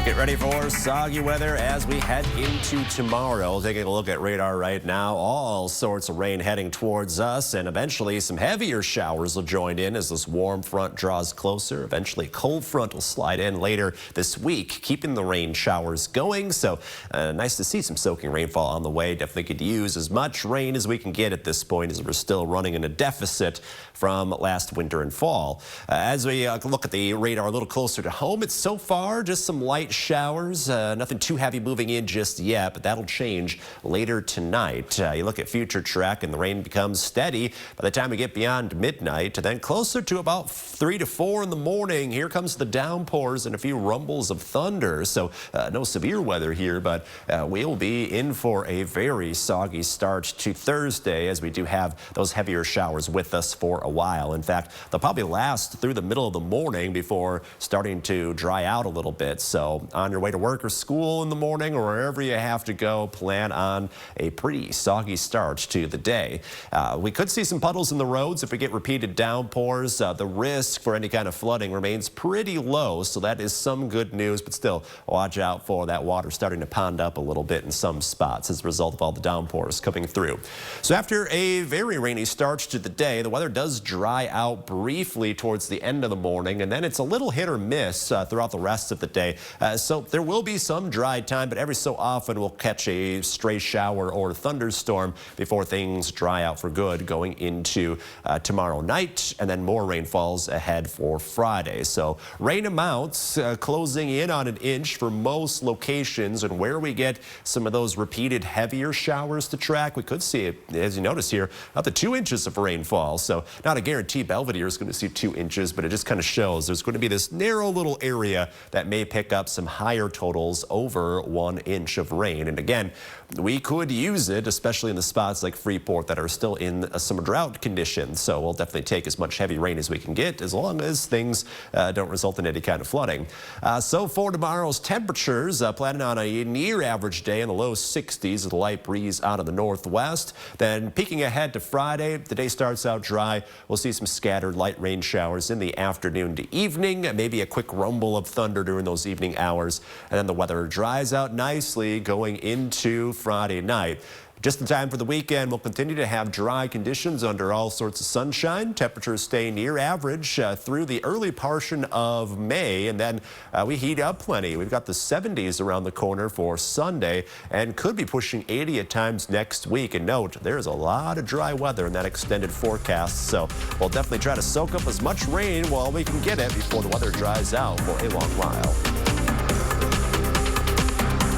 Get ready for soggy weather as we head into tomorrow. Taking a look at radar right now, all sorts of rain heading towards us, and eventually some heavier showers will join in as this warm front draws closer. Eventually cold front will slide in later this week, keeping the rain showers going. So nice to see some soaking rainfall on the way. Definitely could use as much rain as we can get at this point, as we're still running in a deficit from last winter and fall. As we look at the radar a little closer to home, it's so far just some light showers, nothing too heavy moving in just yet, but that'll change later tonight. You look at future track and the rain becomes steady by the time we get beyond midnight, and then closer to about 3 to 4 in the morning, here comes the downpours and a few rumbles of thunder. So no severe weather here, but we'll be in for a very soggy start to Thursday, as we do have those heavier showers with us for a while. In fact, they'll probably last through the middle of the morning before starting to dry out a little bit. So on your way to work or school in the morning, or wherever you have to go, plan on a pretty soggy start to the day. We could see some puddles in the roads if we get repeated downpours. The risk for any kind of flooding remains pretty low, so that is some good news, but still watch out for that water starting to pond up a little bit in some spots as a result of all the downpours coming through. So after a very rainy start to the day, the weather does dry out briefly towards the end of the morning, and then it's a little hit or miss throughout the rest of the day. So there will be some dry time, but every so often we'll catch a stray shower or thunderstorm before things dry out for good going into tomorrow night, and then more rainfalls ahead for Friday. So rain amounts closing in on an inch for most locations, and where we get some of those repeated heavier showers to track, we could see it, as you notice here, up to 2 inches of rainfall. So not a guarantee Belvedere is going to see 2 inches, but it just kind of shows there's going to be this narrow little area that may pick up some higher totals over 1 inch of rain. And again, we could use it, especially in the spots like Freeport that are still in some drought conditions. So we'll definitely take as much heavy rain as we can get, as long as things don't result in any kind of flooding. So for tomorrow's temperatures, planning on a near average day in the low 60s with a light breeze out of the northwest. Then peeking ahead to Friday, the day starts out dry. We'll see some scattered light rain showers in the afternoon to evening, maybe a quick rumble of thunder during those evening hours. And then the weather dries out nicely going into Friday night. Just in time for the weekend, we'll continue to have dry conditions under all sorts of sunshine. Temperatures stay near average through the early portion of May, and then we heat up plenty. We've got the 70s around the corner for Sunday, and could be pushing 80 at times next week. And note, there's a lot of dry weather in that extended forecast, so we'll definitely try to soak up as much rain while we can get it before the weather dries out for a long while.